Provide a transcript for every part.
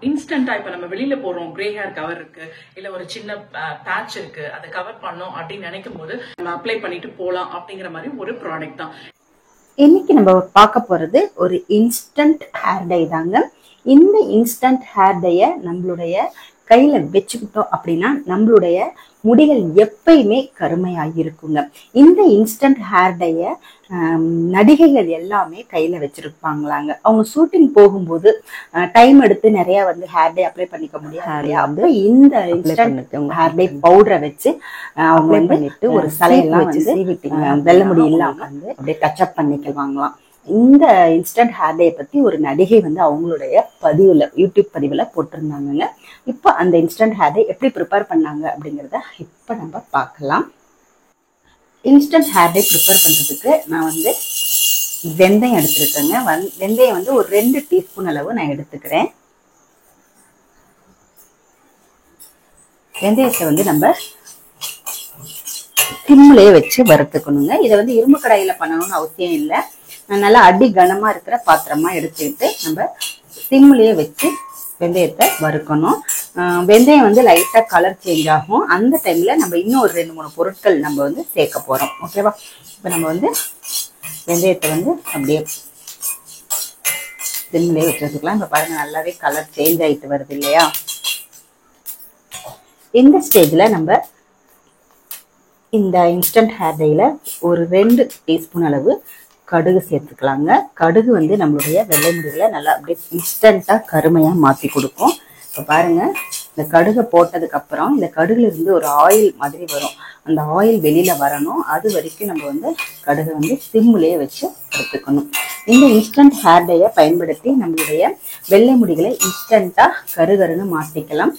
இன்ஸ்டன்டா இப்ப நம்ம வெளியில போறோம், கிரே ஹேர் கவர் இருக்கு, இல்ல ஒரு சின்ன பேட்ச் இருக்கு, அதை கவர் பண்ணோம் அப்படின்னு நினைக்கும் போது நம்ம அப்ளை பண்ணிட்டு போலாம் அப்படிங்கிற மாதிரி ஒரு ப்ராடக்ட் தான். இன்னைக்கு நம்ம பார்க்க போறது ஒரு இன்ஸ்டன்ட் ஹேர் டை தாங்க. இந்த இன்ஸ்டன்ட் ஹேர் டைய நம்மளுடைய கையில வச்சுக்கிட்டோம் அப்படின்னா நம்மளுடைய முடிகள் எப்பயுமே கருமையாகி இருக்குங்க. இந்த இன்ஸ்டன்ட் ஹேர் டைய நடிகைகள் எல்லாமே கையில வச்சிருப்பாங்களாங்க. அவங்க ஷூட்டிங் போகும்போது டைம் எடுத்து நிறைய வந்து ஹேர் டை அப்ளை பண்ணிக்க முடியாது. இந்த இன்ஸ்டன்ட் ஹேர் டை பவுடரை வச்சு அவங்க வந்து பண்ணிட்டு ஒரு சலையெல்லாம் வச்சு சீவிட்டிங்க வெள்ள முடி இல்லாம வந்து அப்படியே டச்சப் பண்ணிக்குவாங்களாம். இந்த இன்ஸ்டன்ட் ஹேர் டே பத்தி ஒரு நடிகை வந்து அவங்களுடைய பதிவுல யூடியூப் பதிவுல போட்டிருந்தாங்க. இப்ப அந்த இன்ஸ்டன்ட் ஹேர் டே எப்படி ப்ரிப்பேர் பண்ணாங்க அப்படிங்கறத இப்ப நம்ம பார்க்கலாம். இன்ஸ்டன்ட் ஹேர் டே ப்ரிப்பேர் பண்றதுக்கு நான் வந்து வெந்தயம் எடுத்துருக்கேங்க. வெந்தயம் வந்து ஒரு 2 டீஸ்பூன் அளவு நான் எடுத்துக்கிறேன். வெந்தயத்தை வந்து நம்ம சிம்லயே வச்சு வறுத்துக்கணுங்க. இதை வந்து இரும்பு கடாயில பண்ணணும்னு அவசியம் இல்லை. நல்லா அடி கனமா இருக்கிற பாத்திரமா எடுத்துக்கிட்டு நம்ம சிம்லயே வச்சு வெந்தயத்தை வறுக்கணும். வெந்தயம் வந்து லைட்டா கலர் சேஞ்ச் ஆகும். அந்த டைம்ல நம்ம இன்னும் ஒரு 2-3 பொருட்கள் நம்ம வந்து சேர்க்க போறோம். ஓகேவா? இப்ப நம்ம வந்து வெந்தயத்தை வந்து அப்படியே சிம்லயே வச்சுக்கலாம். இப்ப பாருங்க நல்லாவே கலர் சேஞ்ச் ஆயிட்டு வருது இல்லையா? இந்த ஸ்டேஜ்ல நம்ம இந்த இன்ஸ்டன்ட் ஹேர் டைல ஒரு 2 டீஸ்பூன் அளவு கடுகு சேர்த்துக்கலாங்க. கடுகு வந்து நம்மளுடைய வெள்ளை முடிகளை நல்லா அப்படியே இன்ஸ்டன்டா கருமையா மாத்தி கொடுக்கும். இப்ப பாருங்க, இந்த கடுகை போட்டதுக்கு அப்புறம் இந்த கடுகுல இருந்து ஒரு ஆயில் மாதிரி வரும். அந்த ஆயில் வெளியில வரணும். அது வரைக்கும் நம்ம வந்து கடுகை வந்து சிம்லயே வச்சு எடுத்துக்கணும். இந்த இன்ஸ்டன்ட் ஹேர் டைய பயன்படுத்தி நம்மளுடைய வெள்ளை முடிகளை இன்ஸ்டன்டா கருகருன்னு மாத்திக்கலாம்.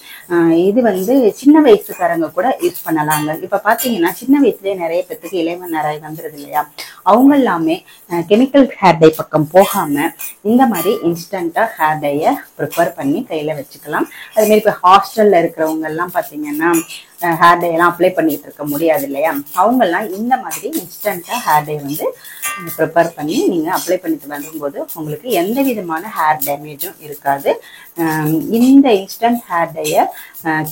இது வந்து சின்ன வயசுக்காரங்க கூட யூஸ் பண்ணலாங்க. இப்ப பாத்தீங்கன்னா சின்ன வயசுலயே நிறைய பேத்துக்கு இளைம நிறைய வந்துருது இல்லையா? அவங்க எல்லாமே கெமிக்கல் ஹேர் டை பக்கம் போகாம இந்த மாதிரி இன்ஸ்டன்டா ஹேர் டைய ப்ரிப்பேர் பண்ணி கையில வச்சுக்கலாம். அதே மாதிரி இப்ப ஹாஸ்டல்ல இருக்கிறவங்க எல்லாம் பாத்தீங்கன்னா ஹேர் டை எல்லாம் அப்ளை பண்ணிட்டு இருக்க முடியாது இல்லையா? அவங்க எல்லாம் இந்த மாதிரி இன்ஸ்டன்டா ஹேர் டை வந்து ப்ரிப்பேர் பண்ணி நீங்க அப்ளை பண்ணிட்டு வரும்போது உங்களுக்கு எந்த விதமான ஹேர் டேமேஜும் இருக்காது. இந்த இன்ஸ்டன்ட் ஹேர் டைய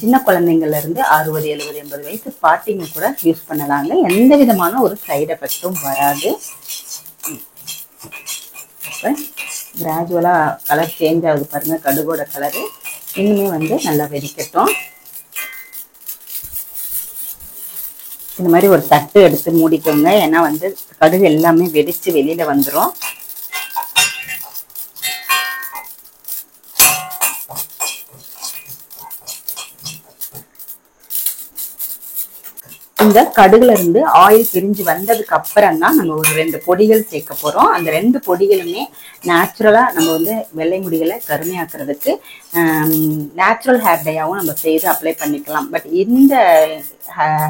சின்ன குழந்தைங்கள்ல இருந்து 60, 70, 80 வயசு பாட்டிங்க கூட யூஸ் பண்ணலாங்க. எந்த விதமான ஒரு சைடு எஃபெக்டும் வராது. கிராஜுவலா கலர் சேஞ்ச் ஆகுது பாருங்க, கடுகோட கலரு. இன்னுமே வந்து நல்லா வெடிக்கட்டும். இந்த மாதிரி ஒரு தட்டு எடுத்து மூடிக்கோங்க. ஏன்னா வந்து கடுகு எல்லாமே வெடிச்சு வெளியில வந்துடும். இந்த கடுகுல இருந்து ஆயில் பிரிஞ்சு வந்ததுக்கு அப்புறம் தான் நம்ம ஒரு 2 பொடிகள் சேர்க்க போறோம். அந்த 2 பொடிகளுமே நேச்சுரலா நம்ம வந்து வெள்ளை முடிகளை கருமையாக்குறதுக்கு நேச்சுரல் ஹேர் டையாவும் நம்ம செய்து அப்ளை பண்ணிக்கலாம். பட் இந்த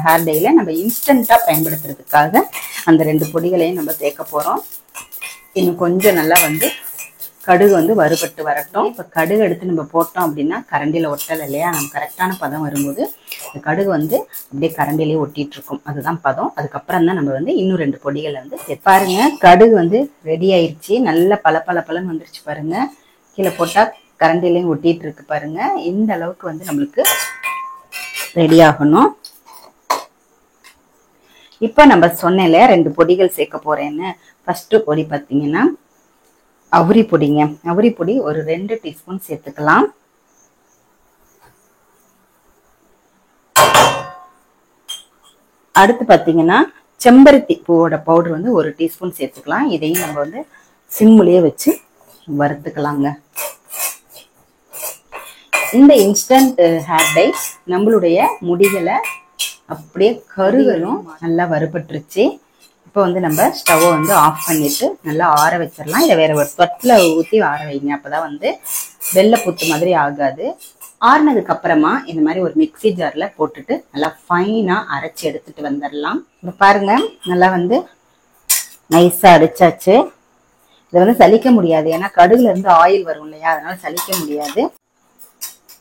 ஹேர் டைல நம்ம இன்ஸ்டன்டா பயன்படுத்துறதுக்காக அந்த 2 பொடிகளையும் நம்ம சேர்க்க போறோம். இன்னும் கொஞ்சம் நல்லா வந்து கடுகு வந்து வறுபட்டு வரட்டும். இப்ப கடுகு எடுத்து நம்ம போட்டோம் அப்படின்னா கரண்டில ஒட்டலை இல்லையா? நம்ம கரெக்டான பதம் வரும்போது இந்த கடுகு வந்து அப்படியே கரண்டிலேயே ஒட்டிட்டு இருக்கும். அதுதான் பதம். அதுக்கப்புறம் தான் நம்ம வந்து இன்னும் 2 பொடிகளை வந்து பாருங்க. கடுகு வந்து ரெடி ஆயிடுச்சு. நல்ல பலன்னு வந்துருச்சு பாருங்க. கீழே போட்டா கரண்டிலையும் ஒட்டிட்டு இருக்கு பாருங்க. இந்த அளவுக்கு வந்து நம்மளுக்கு ரெடி ஆகணும். இப்ப நம்ம சொன்னேன்ல 2 பொடிகள் சேர்க்க போறேன்னு. ஃபர்ஸ்ட் பொடி பார்த்தீங்கன்னா அவுரி பொடிங்க. அவுரி பொடி ஒரு 2 டீஸ்பூன் சேர்த்துக்கலாம். அடுத்து பாத்தீங்கன்னா செம்பருத்தி பூவோட பவுடர் வந்து 1 டீஸ்பூன் சேர்த்துக்கலாம். இதையும் நம்ம வந்து சிம்லயே வச்சு வறுத்துக்கலாங்க. இந்த இன்ஸ்டன்ட் ஹேர் டை நம்மளுடைய முடிகளை அப்படியே கருகலும் நல்லா வறுபட்டுருச்சு. இப்போ வந்து நம்ம ஸ்டவ்வை வந்து ஆஃப் பண்ணிட்டு நல்லா ஆற வச்சிடலாம். இதை வேற ஒரு தொட்டில ஊற்றி ஆற வைங்க. அப்பதான் வந்து வெள்ளை புத்து மாதிரி ஆகாது. ஆறுனதுக்கு அப்புறமா இந்த மாதிரி ஒரு மிக்சி ஜார்ல போட்டுட்டு நல்லா ஃபைனா அரைச்சி எடுத்துட்டு வந்துடலாம். இப்போ பாருங்க நல்லா வந்து நைஸா அரைச்சாச்சு. இதை வந்து சலிக்க முடியாது. ஏன்னா கடுகுல இருந்து ஆயில் வரும் இல்லையா? அதனால சலிக்க முடியாது.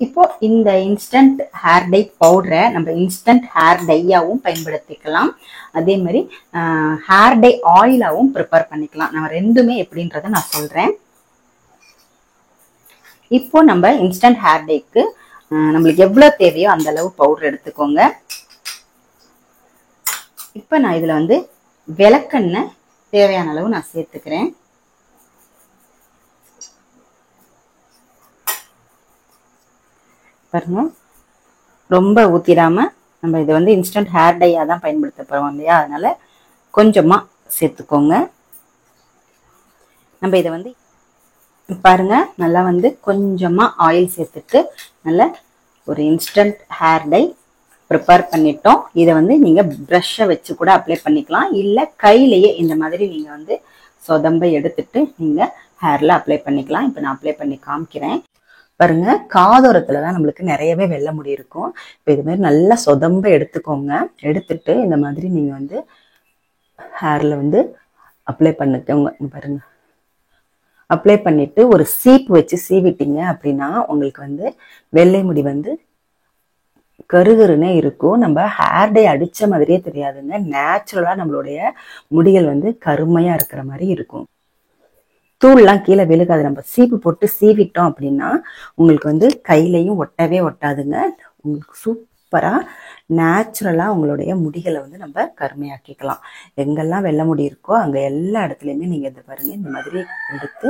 இப்போ இந்த இன்ஸ்டன்ட் ஹேர் டை பவுடரை நம்ம இன்ஸ்டன்ட் ஹேர் டையாவும் பயன்படுத்திக்கலாம். அதே மாதிரி ஹேர் டை ஆயிலாவும் ப்ரிப்பேர் பண்ணிக்கலாம். நம்ம ரெண்டுமே எப்படின்றத நான் சொல்றேன். இப்போ நம்ம இன்ஸ்டன்ட் ஹேர் டேக்கு நம்மளுக்கு எவ்வளவு தேவையோ அந்த அளவு பவுடர் எடுத்துக்கோங்க. இப்போ நான் இதுல வந்து விளக்கெண்ணெய் தேவையான அளவு நான் சேர்த்துக்கிறேன். பாருங்க, ரொம்ப ஊத்திடாம நம்ம இதை வந்து இன்ஸ்டன்ட் ஹேர் டையா தான் பயன்படுத்த போறோம் இல்லையா, அதனால கொஞ்சமா சேர்த்துக்கோங்க. நம்ம இதை வந்து பாருங்க நல்லா வந்து கொஞ்சமா ஆயில் சேர்த்துட்டு நல்ல ஒரு இன்ஸ்டன்ட் ஹேர் டை ப்ரிப்பேர் பண்ணிட்டோம். இதை வந்து நீங்க ப்ரஷ்ஷை வச்சு கூட அப்ளை பண்ணிக்கலாம், இல்லை கையிலேயே இந்த மாதிரி நீங்க வந்து சொதம்பை எடுத்துட்டு நீங்க ஹேர்ல அப்ளை பண்ணிக்கலாம். இப்போ நான் அப்ளை பண்ணி காமிக்கிறேன். பாருங்க, காதோரத்துல தான் நம்மளுக்கு நிறையவே வெள்ளை முடி இருக்கும். இப்போ இது மாதிரி நல்லா சொதம்பை எடுத்துக்கோங்க. எடுத்துட்டு இந்த மாதிரி நீங்க வந்து ஹேர்ல வந்து அப்ளை பண்ணிக்கோங்க. பாருங்க, அப்ளை பண்ணிட்டு ஒரு சீப்பு வச்சு சீவிட்டீங்க அப்படின்னா உங்களுக்கு வந்து வெள்ளை முடி வந்து கருகருன்னே இருக்கும். நம்ம ஹேர் டை அடிச்ச மாதிரியே தெரியாதுங்க. நேச்சுரலா நம்மளுடைய முடிகள் வந்து கருமையா இருக்கிற மாதிரி இருக்கும். தூள்லாம் கீழே விழுகாது. நம்ம சீப்பு போட்டு சீவிட்டோம் அப்படின்னா உங்களுக்கு வந்து கையிலையும் ஒட்டவே ஒட்டாதுங்க. உங்களுக்கு சூப்பரா நேச்சுரலா உங்களுடைய முடிகளை வந்து நம்ம கருமையாக்கிக்கலாம். எங்கெல்லாம் வெள்ளை முடி இருக்கோ அங்க எல்லா இடத்துலயுமே நீங்க இதை பாருங்க, இந்த மாதிரி எடுத்து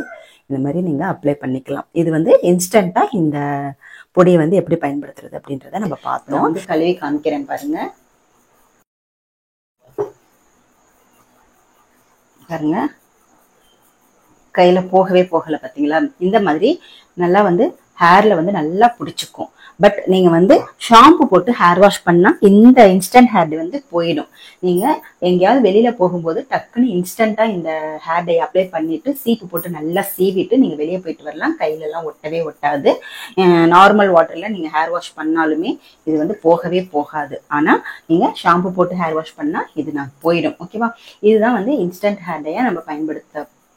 இந்த மாதிரி நீங்க அப்ளை பண்ணிக்கலாம். இது வந்து இன்ஸ்டன்டா இந்த பொடியை வந்து எப்படி பயன்படுத்துறது அப்படின்றத நம்ம பார்த்தோம். வந்து கழுவி காமிக்கிறேன் பாருங்க. பாருங்க, கையில போகவே போகல பாத்தீங்களா? இந்த மாதிரி நல்லா வந்து ஹேர்ல வந்து நல்லா பிடிச்சிக்கும். பட் நீங்க வந்து ஷாம்பு போட்டு ஹேர் வாஷ் பண்ணா இந்த இன்ஸ்டன்ட் ஹேர் டை வந்து போயிடும். நீங்க எங்கேயாவது வெளியில போகும்போது டக்குன்னு இன்ஸ்டன்டா இந்த ஹேர் டை அப்ளை பண்ணிட்டு சீப்பு போட்டு நல்லா சீவிட்டு நீங்க வெளியே போயிட்டு வரலாம். கையில எல்லாம் ஒட்டவே ஒட்டாது. நார்மல் வாட்டர்ல நீங்க ஹேர் வாஷ் பண்ணாலுமே இது வந்து போகவே போகாது. ஆனா நீங்க ஷாம்பு போட்டு ஹேர் வாஷ் பண்ணா இது நான் போயிடும். ஓகேவா? இதுதான் வந்து இன்ஸ்டன்ட் ஹேர் டையா நம்ம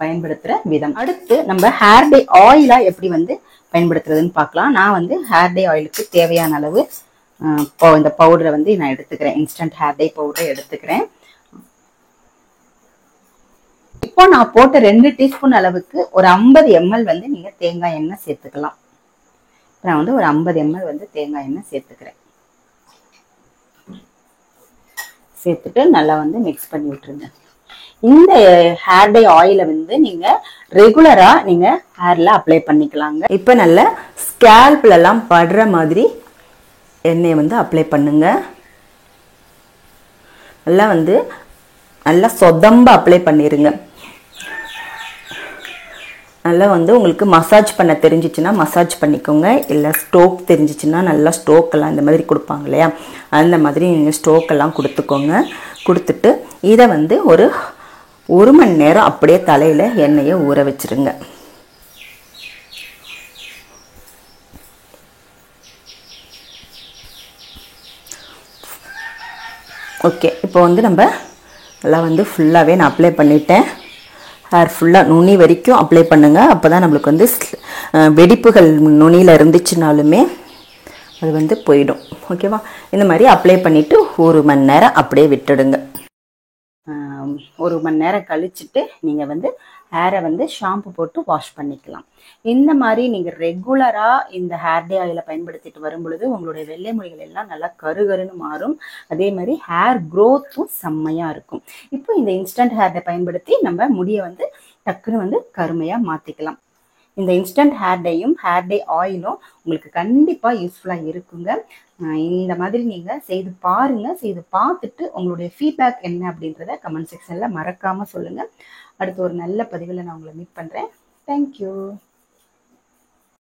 பயன்படுத்துற விதம். அடுத்து நம்ம ஹேர் டை ஆயிலா எப்படி வந்து பயன்படுத்துறதுன்னு பார்க்கலாம். நான் வந்து ஹேர் டை ஆயிலுக்கு தேவையான அளவு இந்த பவுடரை வந்து நான் எடுத்துக்கிறேன். இன்ஸ்டன்ட் ஹேர் டை பவுடரை எடுத்துக்கிறேன். இப்போ நான் போட்ட 2 டீஸ்பூன் அளவுக்கு ஒரு 50 ml வந்து நீங்க தேங்காய் எண்ணெய் சேர்த்துக்கலாம். நான் வந்து ஒரு 50 ml வந்து தேங்காய் எண்ணெய் சேர்த்துக்கிறேன். சேர்த்துட்டு நல்லா வந்து மிக்ஸ் பண்ணி விட்டுருங்க. இந்த ஹேர் டை ஆயிலை வந்து நீங்க ரெகுலரா நீங்க ஹேர்ல அப்ளை பண்ணிக்கலாங்க. இப்ப நல்ல ஸ்கேல்ப்ல எல்லாம் படுற மாதிரி எண்ணெயை வந்து அப்ளை பண்ணுங்க. நல்லா வந்து நல்லா சொதம்ப அப்ளை பண்ணிருங்க. நல்லா வந்து உங்களுக்கு மசாஜ் பண்ண தெரிஞ்சிச்சுன்னா மசாஜ் பண்ணிக்கோங்க. இல்லை ஸ்ட்ரோக் தெரிஞ்சிச்சுன்னா நல்லா ஸ்ட்ரோக் எல்லாம் இந்த மாதிரி கொடுப்பாங்க இல்லையா, அந்த மாதிரி நீங்கள் ஸ்ட்ரோக் எல்லாம் கொடுத்துக்கோங்க. கொடுத்துட்டு இதை வந்து ஒரு 1 மணி நேரம் அப்படியே தலையில எண்ணெயை ஊற வச்சிருங்க. ஓகே, இப்போ வந்து நம்ம நல்லா வந்து ஃபுல்லாகவே நான் அப்ளை பண்ணிட்டேன். ஹேர் ஃபுல்லாக நுனி வரைக்கும் அப்ளை பண்ணுங்க. அப்போ தான் நம்மளுக்கு வந்து வெடிப்புகள் நுனியில் இருந்துச்சுனாலுமே அது வந்து போயிடும். ஓகேவா? இந்த மாதிரி அப்ளை பண்ணிவிட்டு 1 மணி நேரம் அப்படியே விட்டுடுங்க. 1 மணி நேரம் கழிச்சுட்டு நீங்கள் வந்து ஹேரை வந்து ஷாம்பு போட்டு வாஷ் பண்ணிக்கலாம். இந்த மாதிரி நீங்கள் ரெகுலராக இந்த ஹேர் டை ஆயிலை பயன்படுத்திட்டு வரும் பொழுது உங்களுடைய வெள்ளை முடிகள் எல்லாம் நல்லா கருகருன்னு மாறும். அதே மாதிரி ஹேர் க்ரோத்தும் செம்மையாக இருக்கும். இப்போ இந்த இன்ஸ்டன்ட் ஹேர் டை பயன்படுத்தி நம்ம முடியை வந்து டக்குன்னு வந்து கருமையாக மாற்றிக்கலாம். இந்த இன்ஸ்டன்ட் ஹேர் டையும் ஹேர் டை ஆயிலும் உங்களுக்கு கண்டிப்பாக யூஸ்ஃபுல்லாக இருக்குங்க. இந்த மாதிரி நீங்கள் செய்து பாருங்க. செய்து பார்த்துட்டு உங்களுடைய ஃபீட்பேக் என்ன அப்படின்றத கமெண்ட் செக்ஷனில் மறக்காமல் சொல்லுங்கள். அடுத்து ஒரு நல்ல பதிவில் நான் உங்களை மீட் பண்ணுறேன். தேங்க்யூ.